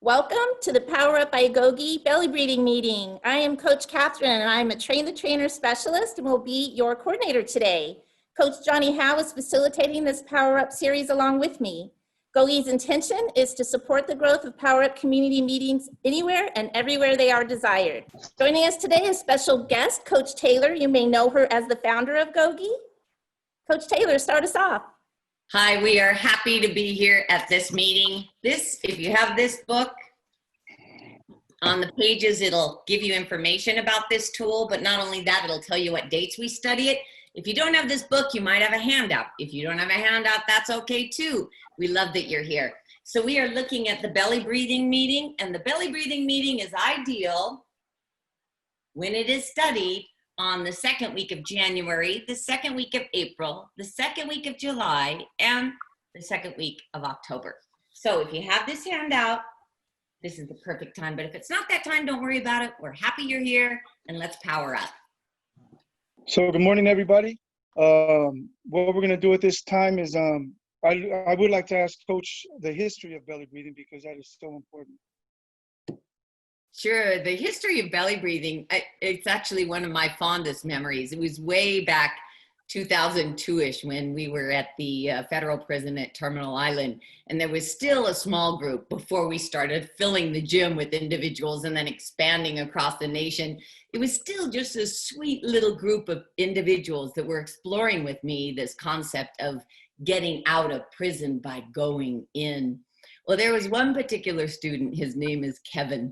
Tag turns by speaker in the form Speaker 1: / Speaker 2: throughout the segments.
Speaker 1: Welcome to the PowerUp by GOGI belly breathing meeting. I am Coach Catherine and I'm a Train the Trainer specialist and will be your coordinator today. Coach Johnny Howe is facilitating this PowerUp series along with me. GOGI's intention is to support the growth of PowerUp community meetings anywhere and everywhere they are desired. Joining us today is special guest, Coach Taylor. You may know her as the founder of GOGI. Coach Taylor, start us off.
Speaker 2: Hi, we are happy to be here at this meeting. If you have this book, on the pages, it'll give you information about this tool, but not only that, it'll tell you what dates we study it. If you don't have this book, you might have a handout. If you don't have a handout, that's okay too. We love that you're here. So we are looking at the belly breathing meeting, and the belly breathing meeting is ideal when it is studied on the second week of January, the second week of April, the second week of July, and the second week of October. So if you have this handout, this is the perfect time. But if it's not that time, don't worry about it. We're happy you're here, and let's power up.
Speaker 3: So good morning, everybody. What we're going to do at this time is I would like to ask Coach the history of belly breathing because that is so important.
Speaker 2: Sure. The history of belly breathing, it's actually one of my fondest memories. It was way back 2002-ish when we were at the federal prison at Terminal Island. And there was still a small group before we started filling the gym with individuals and then expanding across the nation. It was still just a sweet little group of individuals that were exploring with me this concept of getting out of prison by going in. Well, there was one particular student, his name is Kevin.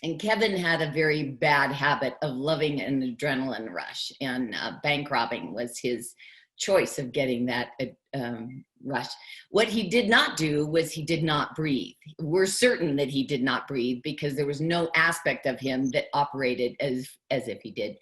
Speaker 2: And Kevin had a very bad habit of loving an adrenaline rush, and bank robbing was his choice of getting that rush. What he did not do was he did not breathe. We're certain that he did not breathe because there was no aspect of him that operated as if he did.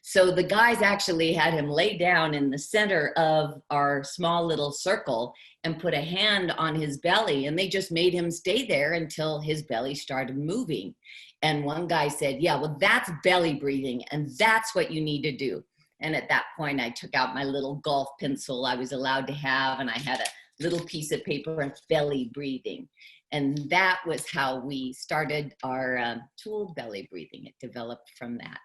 Speaker 2: So the guys actually had him lay down in the center of our small little circle and put a hand on his belly, and they just made him stay there until his belly started moving. And one guy said, yeah, well, that's belly breathing, and that's what you need to do. And at that point, I took out my little golf pencil I was allowed to have, and I had a little piece of paper and belly breathing. And that was how we started our tool, belly breathing. It developed from that.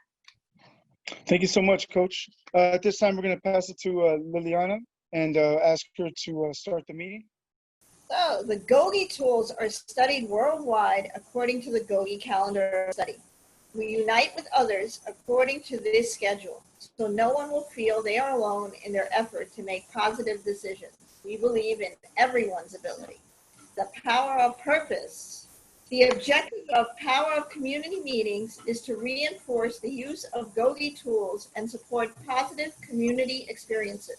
Speaker 3: Thank you so much, Coach. At this time, we're going to pass it to Liliana and ask her to start the meeting.
Speaker 4: So the GOGI tools are studied worldwide according to the GOGI calendar of study. We unite with others according to this schedule, so no one will feel they are alone in their effort to make positive decisions. We believe in everyone's ability. The power of purpose. The objective of PowerUp community meetings is to reinforce the use of GOGI tools and support positive community experiences.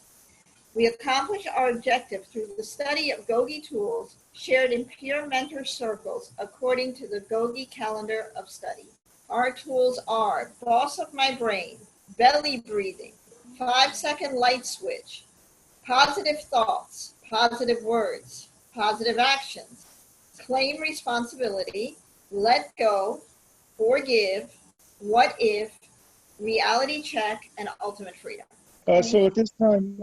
Speaker 4: We accomplish our objective through the study of GOGI tools shared in peer mentor circles according to the GOGI calendar of study. Our tools are Boss of My Brain, Belly Breathing, 5-second light switch, Positive Thoughts, Positive Words, Positive Actions, Claim Responsibility, Let Go, Forgive, What If, Reality Check, and Ultimate Freedom.
Speaker 3: So at this time,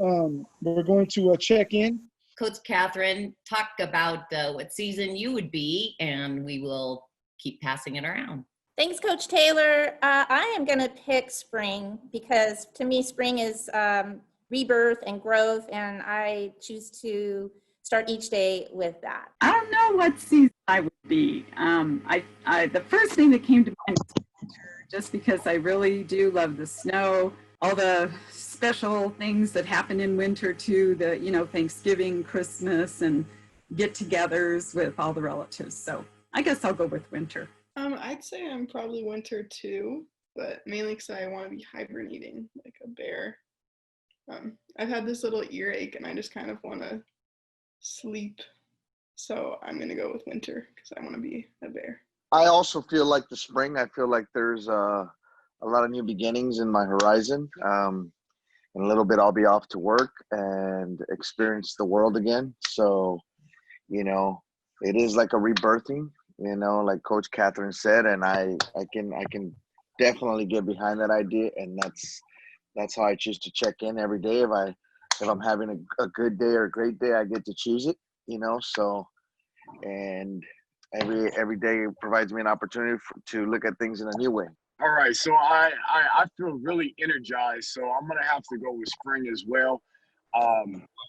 Speaker 3: we're going to check in.
Speaker 2: Coach Catherine, talk about what season you would be, and we will keep passing it around.
Speaker 1: Thanks, Coach Taylor. I am going to pick spring because to me, spring is rebirth and growth, and I choose to start each day with that.
Speaker 5: I don't know what season I would be. The first thing that came to mind was winter, just because I really do love the snow, all the special things that happen in winter too, Thanksgiving, Christmas, and get-togethers with all the relatives. So I guess I'll go with winter.
Speaker 6: I'd say I'm probably winter too, but mainly because I want to be hibernating like a bear. I've had this little earache and I just kind of want to sleep. So I'm going to go with winter because I want to be a bear.
Speaker 7: I also feel like the spring. I feel like there's a lot of new beginnings in my horizon. In a little bit, I'll be off to work and experience the world again. So, it is like a rebirthing, like Coach Catherine said, and I can definitely get behind that idea. And that's how I choose to check in every day. If I'm having a good day or a great day, I get to choose it, So, and every day provides me an opportunity to look at things in a new way.
Speaker 8: All right, so I feel really energized, so I'm gonna have to go with spring as well.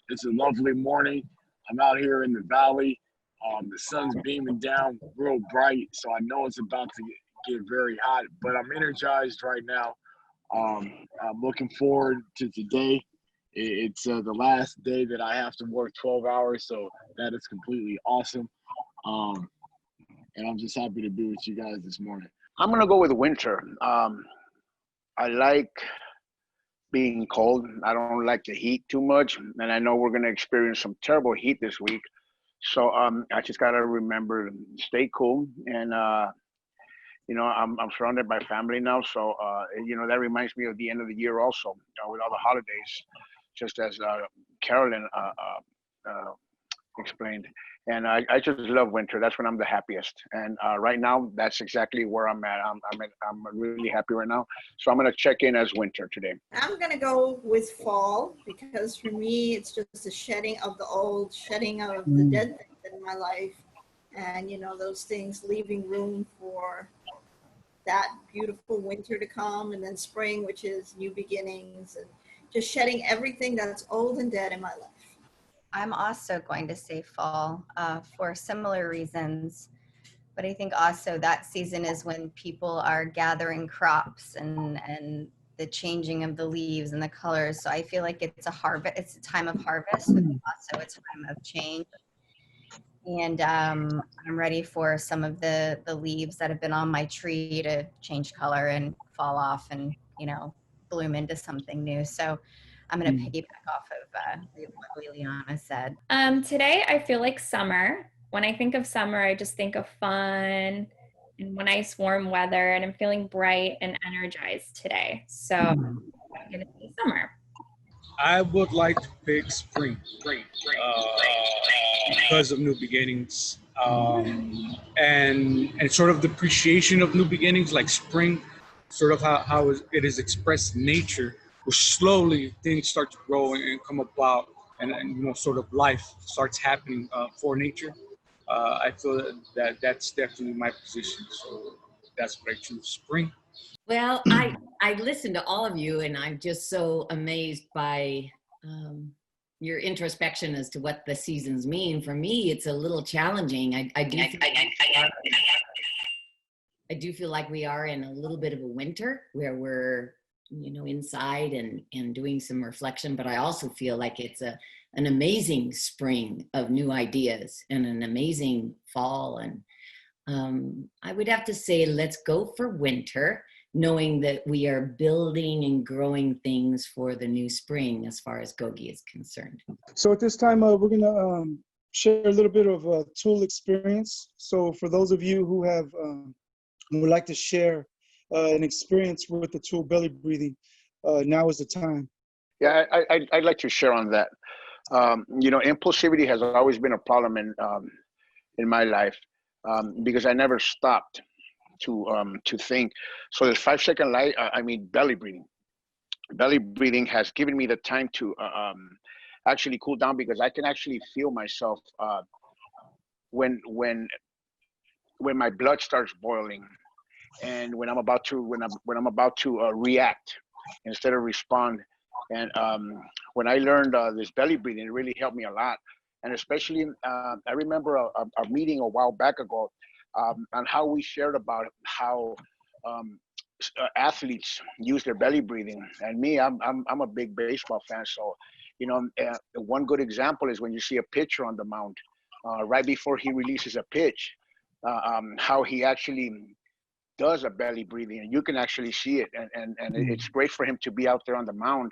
Speaker 8: It's a lovely morning. I'm out here in the valley. The sun's beaming down real bright, so I know it's about to get very hot, but I'm energized right now. I'm looking forward to today. It's the last day that I have to work 12 hours, so that is completely awesome. And I'm just happy to be with you guys this morning.
Speaker 9: I'm gonna go with winter. I like being cold. I don't like the heat too much, and I know we're gonna experience some terrible heat this week. So I just gotta remember to stay cool, and I'm surrounded by family now, so that reminds me of the end of the year also, with all the holidays, just as Carolyn explained. And I just love winter. That's when I'm the happiest. And right now, that's exactly where I'm at. I'm really happy right now. So I'm gonna check in as winter today.
Speaker 4: I'm gonna go with fall because for me, it's just the shedding of the old, shedding of the dead things in my life. And those things leaving room for that beautiful winter to come, and then spring, which is new beginnings, and just shedding everything that's old and dead in my life.
Speaker 10: I'm also going to say fall for similar reasons, but I think also that season is when people are gathering crops and the changing of the leaves and the colors. So I feel like it's a time of harvest, but also a time of change. And I'm ready for some of the leaves that have been on my tree to change color and fall off and, bloom into something new. So I'm going to piggyback off of what Liliana said.
Speaker 11: Today, I feel like summer. When I think of summer, I just think of fun and nice warm weather, and I'm feeling bright and energized today. So I'm going to say summer.
Speaker 12: I would like to pick spring because of new beginnings and sort of the appreciation of new beginnings, like spring, sort of how it is expressed in nature, where slowly things start to grow and come about, and sort of life starts happening for nature. I feel that's definitely my position. So that's what I choose, spring.
Speaker 2: Well, I listened to all of you, and I'm just so amazed by your introspection as to what the seasons mean. For me, it's a little challenging. I do feel like we are in a little bit of a winter where we're inside and doing some reflection, but I also feel like it's an amazing spring of new ideas and an amazing fall. And I would have to say, let's go for winter, knowing that we are building and growing things for the new spring as far as GOGI is concerned.
Speaker 3: So at this time, we're gonna share a little bit of a tool experience. So for those of you who would like to share an experience with the tool belly breathing, now is the time.
Speaker 9: Yeah, I'd like to share on that. Impulsivity has always been a problem in my life because I never stopped to think. So this 5-second belly breathing. Belly breathing has given me the time to actually cool down, because I can actually feel myself when my blood starts boiling, and when I'm about to react instead of respond. And when I learned this belly breathing, it really helped me a lot. And especially, I remember a meeting a while back ago on how we shared about how athletes use their belly breathing. And me, I'm a big baseball fan, so one good example is when you see a pitcher on the mound right before he releases a pitch, how he actually does a belly breathing, and you can actually see it, and it's great for him to be out there on the mound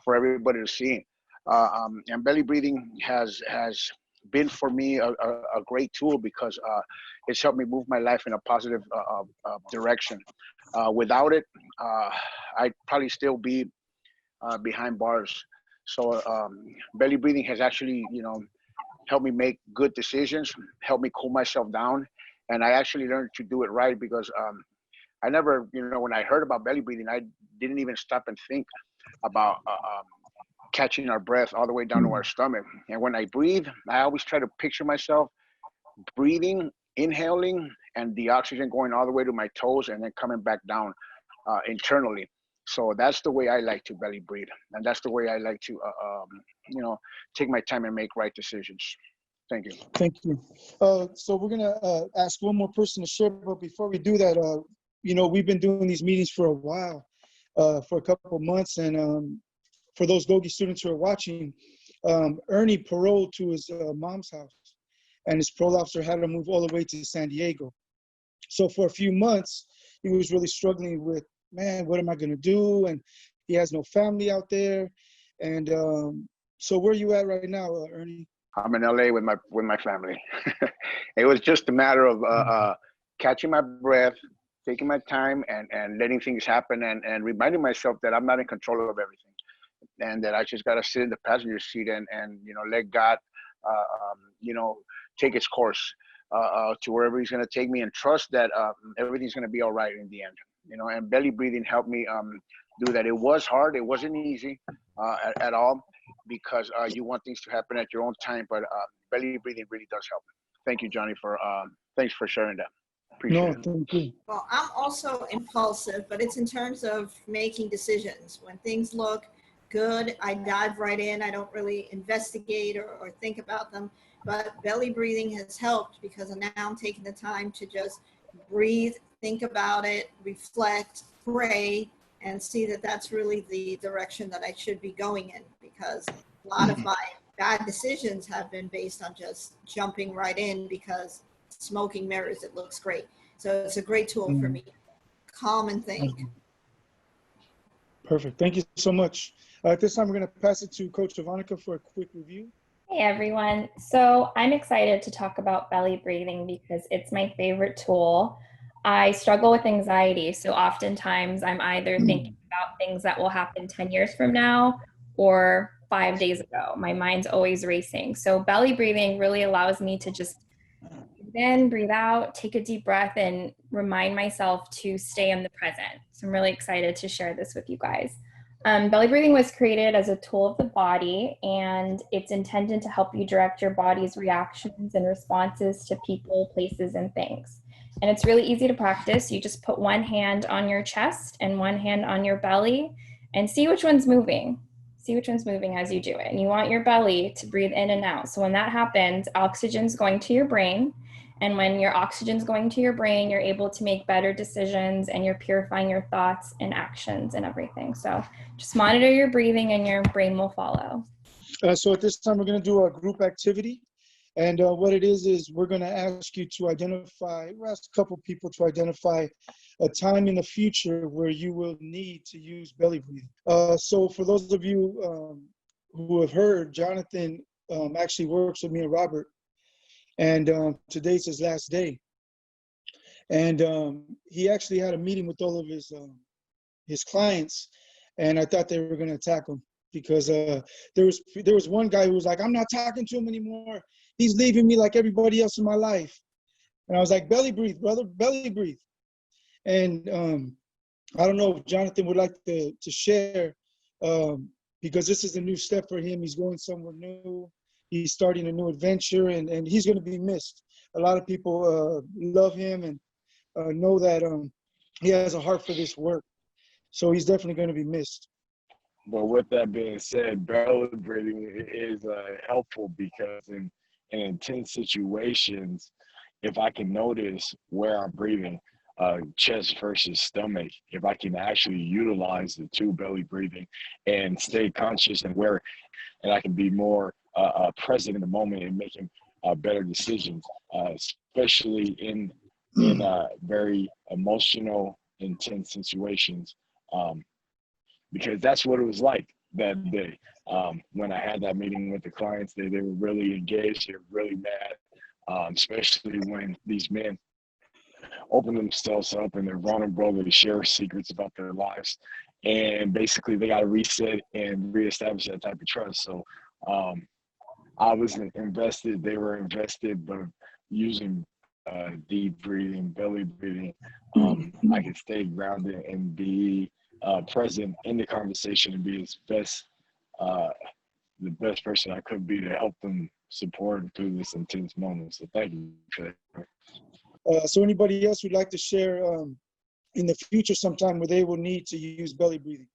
Speaker 9: for everybody to see. And belly breathing has been for me a great tool, because it's helped me move my life in a positive direction. Without it, I'd probably still be behind bars. So belly breathing has actually, helped me make good decisions, helped me cool myself down. And I actually learned to do it right, because I never, when I heard about belly breathing, I didn't even stop and think about catching our breath all the way down to our stomach. And when I breathe, I always try to picture myself breathing inhaling and the oxygen going all the way to my toes and then coming back down internally. So that's the way I like to belly breathe, and that's the way I like to, you know, take my time and make right decisions. Thank you.
Speaker 3: Thank you. So we're gonna ask one more person to share, but before we do that, you know, we've been doing these meetings for a while, for a couple of months, and for those GOGI students who are watching, Ernie paroled to his mom's house, and his parole officer had to move all the way to San Diego. So for a few months, he was really struggling with, man, what am I gonna do? And he has no family out there. And so where are you at right now, Ernie?
Speaker 9: I'm in LA with my family. It was just a matter of catching my breath, taking my time, and letting things happen, and reminding myself that I'm not in control of everything, and that I just gotta sit in the passenger seat and you know, let God, you know, take its course to wherever He's gonna take me, and trust that everything's gonna be all right in the end. You know, and belly breathing helped me do that. It was hard. It wasn't easy at all, because you want things to happen at your own time, but belly breathing really does help. Thank you, Johnny, for thanks for sharing that. Appreciate it.
Speaker 3: Thank you.
Speaker 4: Well, I'm also impulsive, but it's in terms of making decisions. When things look good, I dive right in. I don't really investigate or think about them. But belly breathing has helped, because now I'm taking the time to just breathe, think about it, reflect, pray, and see that that's really the direction that I should be going in, because a lot of my bad decisions have been based on just jumping right in because smoking mirrors, it looks great. So it's a great tool for me. Calm and think.
Speaker 3: Perfect. Thank you so much. At this time, we're going to pass it to Coach Ivanica for a quick review.
Speaker 11: Hey everyone. So I'm excited to talk about belly breathing because it's my favorite tool. I struggle with anxiety, so oftentimes I'm either thinking about things that will happen 10 years from now or 5 days ago. My mind's always racing. So belly breathing really allows me to just breathe in, breathe out, take a deep breath, and remind myself to stay in the present. So I'm really excited to share this with you guys. Belly breathing was created as a tool of the body, and it's intended to help you direct your body's reactions and responses to people, places, and things. And it's really easy to practice. You just put one hand on your chest and one hand on your belly and see which one's moving. See which one's moving as you do it. And you want your belly to breathe in and out. So when that happens, oxygen's going to your brain. And when your oxygen's going to your brain, you're able to make better decisions, and you're purifying your thoughts and actions and everything. So just monitor your breathing and your brain will follow.
Speaker 3: So at this time, we're going to do a group activity. And what it is we're going to ask you to identify, we'll ask a couple people to identify a time in the future where you will need to use belly breathing. So for those of you who have heard, Jonathan actually works with me and Robert. And today's his last day. And he actually had a meeting with all of his clients, and I thought they were going to attack him because there was one guy who was like, I'm not talking to him anymore. He's leaving me like everybody else in my life. And I was like, belly breathe, brother, belly breathe. And I don't know if Jonathan would like to share, because this is a new step for him. He's going somewhere new. He's starting a new adventure, and he's going to be missed. A lot of people love him and know that he has a heart for this work. So he's definitely going to be missed.
Speaker 8: But with that being said, belly breathing is helpful because in intense situations, if I can notice where I'm breathing, chest versus stomach, if I can actually utilize the two belly breathing and stay conscious and where, and I can be more present in the moment and making better decisions, especially in very emotional, intense situations, because that's what it was like that day. When I had that meeting with the clients, they were really engaged, they were really mad, especially when these men open themselves up and they're vulnerable, they share secrets about their lives, and basically they got to reset and reestablish that type of trust. So I was invested, they were invested, but using deep breathing, belly breathing, I could stay grounded and be present in the conversation and be the best person I could be to help them support through this intense moment. So thank you for that.
Speaker 3: So anybody else who'd like to share in the future sometime where they will need to use belly breathing?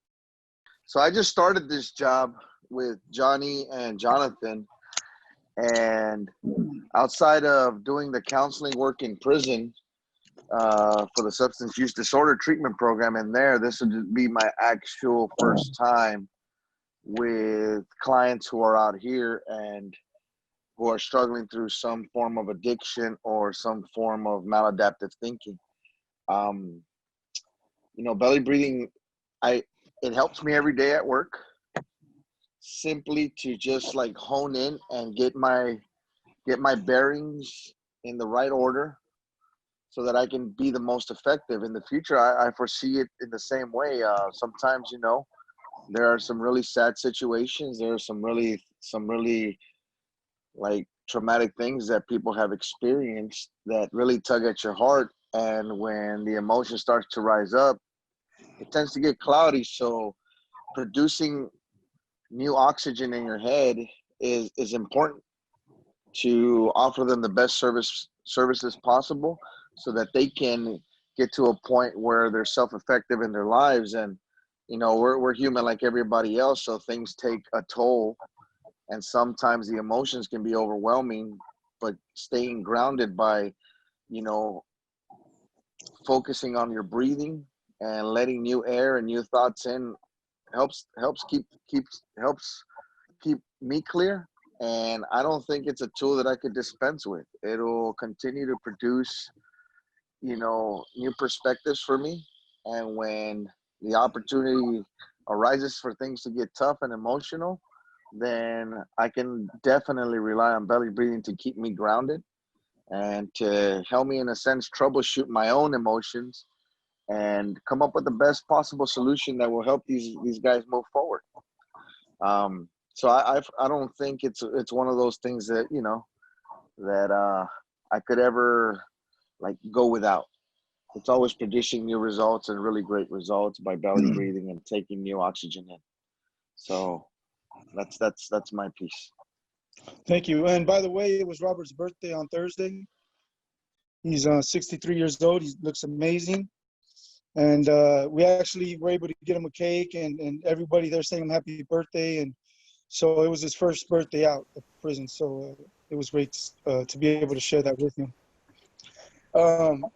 Speaker 7: So I just started this job with Johnny and Jonathan, and outside of doing the counseling work in prison for the substance use disorder treatment program in there, this would be my actual first time with clients who are out here and who are struggling through some form of addiction or some form of maladaptive thinking. Belly breathing, it helps me every day at work, simply to just like hone in and get my bearings in the right order so that I can be the most effective. In the future, I foresee it in the same way. Sometimes, there are some really sad situations. There are some really like traumatic things that people have experienced that really tug at your heart. And when the emotion starts to rise up, it tends to get cloudy. So producing new oxygen in your head is important to offer them the best services possible so that they can get to a point where they're self-effective in their lives. And we're human like everybody else, so things take a toll, and sometimes the emotions can be overwhelming, but staying grounded by focusing on your breathing and letting new air and new thoughts in helps keep me clear. And I don't think it's a tool that I could dispense with. It'll continue to produce, new perspectives for me. And when the opportunity arises for things to get tough and emotional, then I can definitely rely on belly breathing to keep me grounded and to help me, in a sense, troubleshoot my own emotions and come up with the best possible solution that will help these guys move forward. So I don't think it's one of those things that that I could ever like go without. It's always producing new results and really great results by belly breathing and taking new oxygen in. So that's my piece.
Speaker 3: Thank you. And by the way, it was Robert's birthday on Thursday. He's 63 years old. He looks amazing. And we actually were able to get him a cake, and everybody there saying him happy birthday. And so it was his first birthday out of prison. So it was great to be able to share that with him.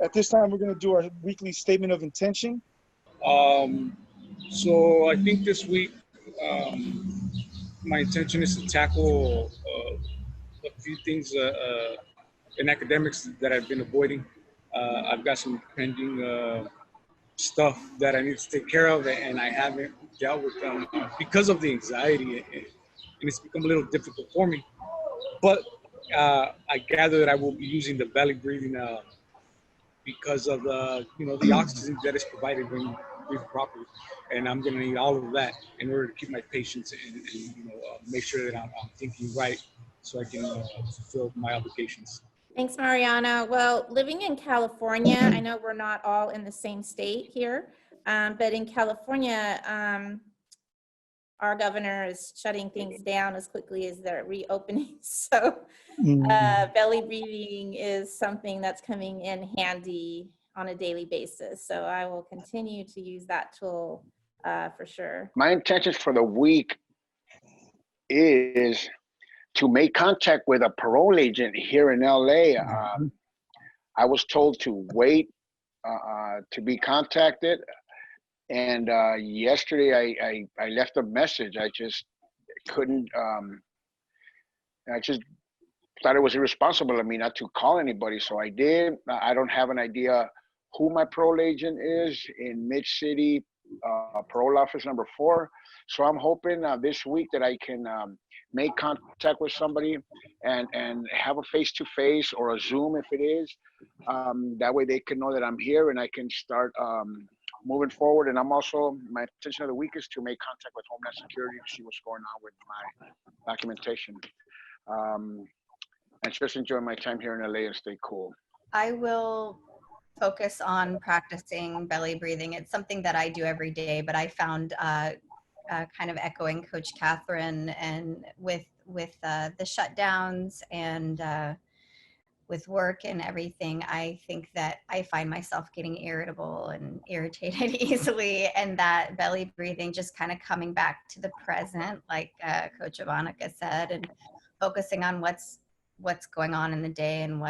Speaker 3: At this time, we're going to do our weekly statement of intention.
Speaker 12: So I think this week, my intention is to tackle a few things in academics that I've been avoiding. I've got some pending stuff that I need to take care of, and I haven't dealt with them because of the anxiety, and it's become a little difficult for me. But I gather that I will be using the belly breathing because of the oxygen that is provided when you breathe properly, and I'm going to need all of that in order to keep my patience and make sure that I'm thinking right, so I can fulfill my obligations.
Speaker 1: Thanks, Mariano. Well, living in California, I know we're not all in the same state here, but in California, our governor is shutting things down as quickly as they're reopening. So belly breathing is something that's coming in handy on a daily basis. So I will continue to use that tool for sure.
Speaker 9: My intentions for the week is to make contact with a parole agent here in LA. I was told to wait to be contacted. And yesterday I left a message. I just couldn't, I just thought it was irresponsible of me not to call anybody. So I did. I don't have an idea who my parole agent is in Mid-City Parole Office number 4. So I'm hoping this week that I can make contact with somebody and have a face-to-face or a Zoom if it is. That way they can know that I'm here and I can start moving forward. And I'm also, my intention of the week is to make contact with Homeland Security to see what's going on with my documentation. And just enjoy my time here in LA and stay cool.
Speaker 10: I will focus on practicing belly breathing. It's something that I do every day, but I found kind of echoing Coach Catherine, and with the shutdowns and with work and everything, I think that I find myself getting irritable and irritated easily, and that belly breathing, just kind of coming back to the present, like Coach Ivanica said, and focusing on what's going on in the day and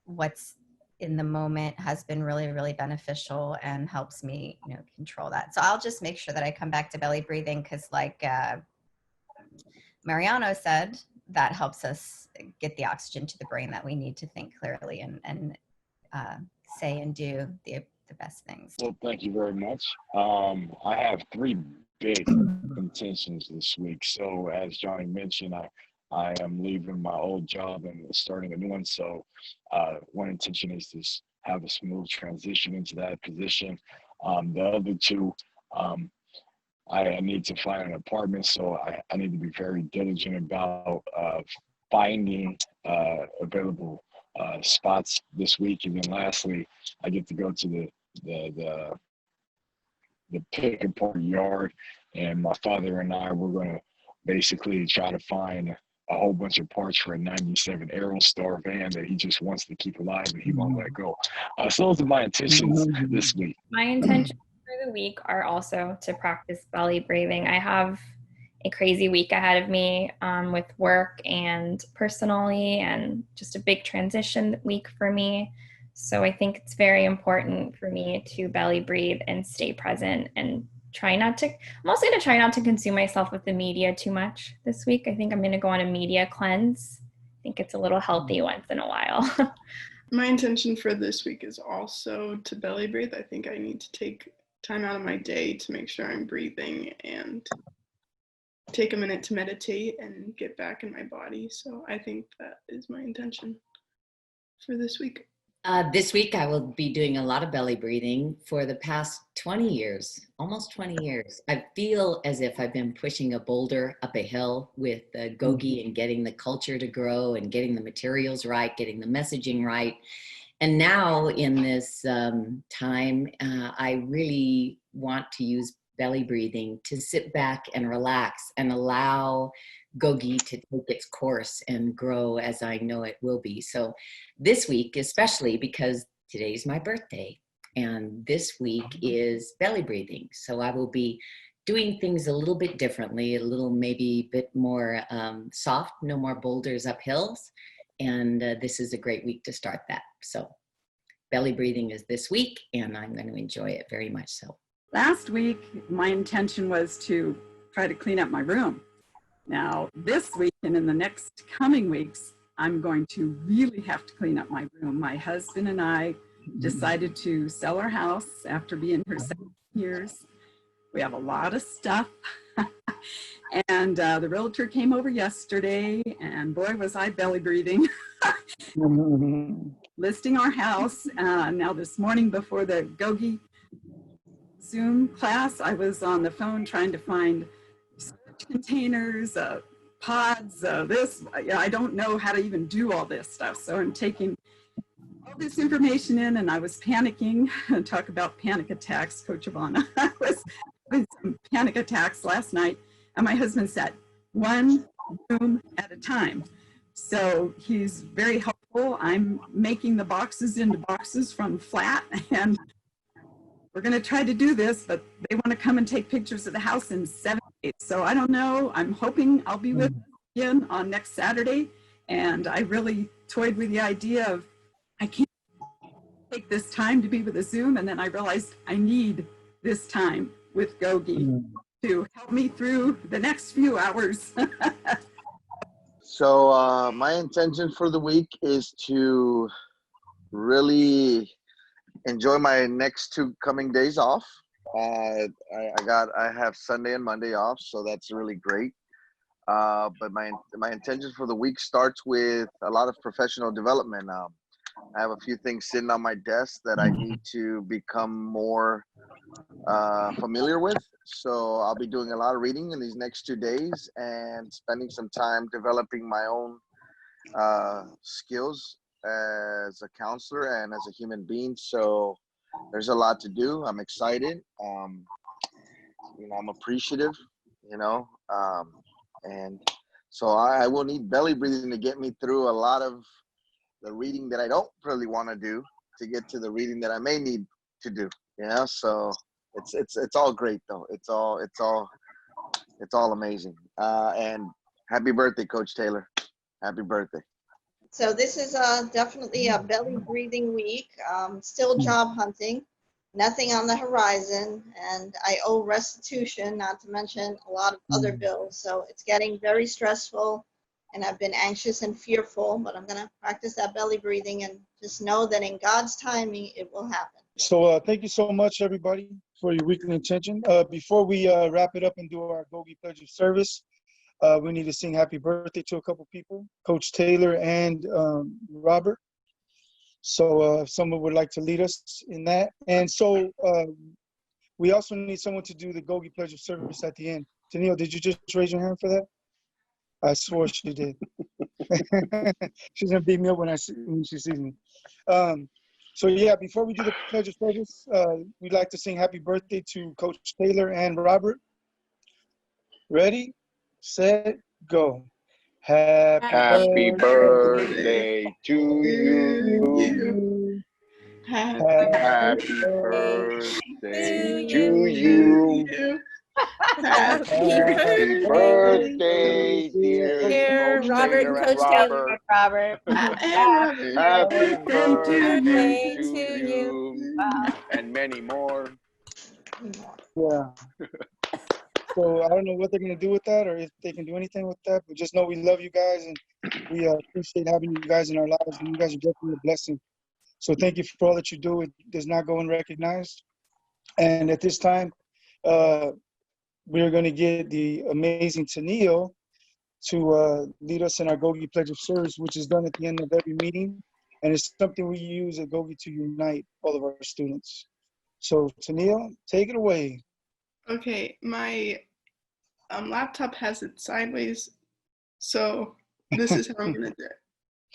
Speaker 10: what's in the moment has been really, really beneficial and helps me, control that. So I'll just make sure that I come back to belly breathing, because like Mariano said, that helps us get the oxygen to the brain that we need to think clearly and say and do the best things.
Speaker 8: Well, thank you very much. I have 3 big intentions this week. So as Johnny mentioned, I am leaving my old job and starting a new one. So one intention is to have a smooth transition into that position. The other 2, I need to find an apartment, so I need to be very diligent about finding available spots this week. And then lastly, I get to go to the pick apart yard, and my father and I, we're going to basically try to find a whole bunch of parts for a 97 Aerostar van that he just wants to keep alive and he won't let go. So those are my intentions this week.
Speaker 11: My intentions for the week are also to practice belly breathing. I have a crazy week ahead of me with work and personally, and just a big transition week for me. So I think it's very important for me to belly breathe and stay present and I'm also going to try not to consume myself with the media too much this week. I think I'm going to go on a media cleanse. I think it's a little healthy once in a while.
Speaker 6: My intention for this week is also to belly breathe. I think I need to take time out of my day to make sure I'm breathing and take a minute to meditate and get back in my body. So I think that is my intention for this week.
Speaker 2: This week, I will be doing a lot of belly breathing. For the past 20 years, almost 20 years, I feel as if I've been pushing a boulder up a hill with GOGI and getting the culture to grow and getting the materials right, getting the messaging right. And now in this time, I really want to use belly breathing to sit back and relax and allow GOGI to take its course and grow as I know it will be. So this week, especially because today's my birthday, and this week is belly breathing. So I will be doing things a little bit differently, a little maybe a bit more soft, no more boulders up hills. And this is a great week to start that. So belly breathing is this week, and I'm going to enjoy it very much so.
Speaker 5: Last week, my intention was to try to clean up my room. Now, this week and in the next coming weeks, I'm going to really have to clean up my room. My husband and I decided to sell our house after being here 7 years. We have a lot of stuff. And the realtor came over yesterday, and boy, was I belly breathing. Listing our house. Now this morning before the GOGI Zoom class, I was on the phone trying to find storage containers, pods, I don't know how to even do all this stuff. So I'm taking all this information in, and I was panicking. Talk about panic attacks, Coach Ivana. I was having some panic attacks last night, and my husband said, one room at a time. So he's very helpful. I'm making the boxes into boxes from flat, and we're going to try to do this, but they want to come and take pictures of the house in 7 days. So I don't know. I'm hoping I'll be with you again on next Saturday. And I really toyed with the idea of, I can't take this time to be with a Zoom. And then I realized I need this time with GOGI to help me through the next few hours.
Speaker 7: So my intention for the week is to really enjoy my next 2 coming days off. I have Sunday and Monday off, so that's really great. But my intention for the week starts with a lot of professional development. I have a few things sitting on my desk that I need to become more familiar with. So I'll be doing a lot of reading in these next 2 days and spending some time developing my own skills as a counselor and as a human being. So there's a lot to do. I'm excited. I'm appreciative, and so I will need belly breathing to get me through a lot of the reading that I don't really want to do to get to the reading that I may need to do. Yeah, so it's all great though. It's all amazing. And happy birthday, Coach Taylor. Happy birthday.
Speaker 4: So this is definitely a belly breathing week. Still job hunting, nothing on the horizon, and I owe restitution, not to mention a lot of other bills. So it's getting very stressful, and I've been anxious and fearful, but I'm gonna practice that belly breathing and just know that in God's timing, it will happen.
Speaker 3: So thank you so much, everybody, for your weekly intention. Before we wrap it up and do our GOGI Pledge of Service, we need to sing happy birthday to a couple people, Coach Taylor and Robert. So if someone would like to lead us in that. And so we also need someone to do the GOGI Pledge of Service at the end. Tennille, did you just raise your hand for that? I swore she did. She's gonna beat me up when she sees me. So yeah, before we do the Pledge of Service, we'd like to sing happy birthday to Coach Taylor and Robert. Ready, set, go.
Speaker 9: Happy birthday to you. Happy birthday to you. Happy birthday, dear Coach
Speaker 1: Robert
Speaker 9: Taylor
Speaker 1: and
Speaker 9: and
Speaker 1: Coach Taylor.
Speaker 9: Robert.
Speaker 6: And
Speaker 9: Happy
Speaker 6: Robert.
Speaker 9: birthday to you. And many more.
Speaker 3: Yeah. So I don't know what they're gonna do with that, or if they can do anything with that, but just know we love you guys and we appreciate having you guys in our lives, and you guys are definitely a blessing. So thank you for all that you do. It does not go unrecognized. And at this time, we're gonna get the amazing Tennille to lead us in our GOGI Pledge of Service, which is done at the end of every meeting. And it's something we use at GOGI to unite all of our students. So Tennille, take it away.
Speaker 6: Okay, my laptop has it sideways, so this is how I'm going to do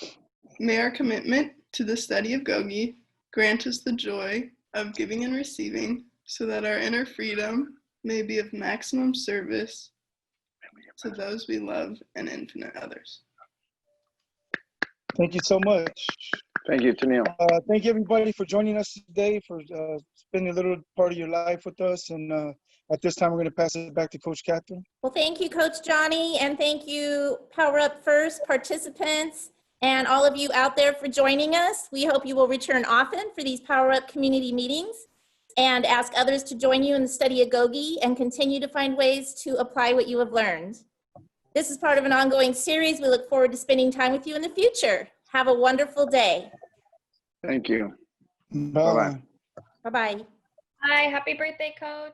Speaker 6: it. May our commitment to the study of GOGI grant us the joy of giving and receiving, so that our inner freedom may be of maximum service to those we love and infinite others.
Speaker 3: Thank you so much.
Speaker 9: Thank you, Tennille.
Speaker 3: Thank you, everybody, for joining us today, for spending a little part of your life with us. And at this time, we're going to pass it back to Coach Catherine.
Speaker 1: Well, thank you, Coach Johnny, and thank you, PowerUp First participants, and all of you out there for joining us. We hope you will return often for these PowerUp community meetings and ask others to join you in the study of GOGI and continue to find ways to apply what you have learned. This is part of an ongoing series. We look forward to spending time with you in the future. Have a wonderful day.
Speaker 9: Thank you.
Speaker 3: Bye-bye.
Speaker 1: Bye-bye.
Speaker 11: Hi, happy birthday, Coach.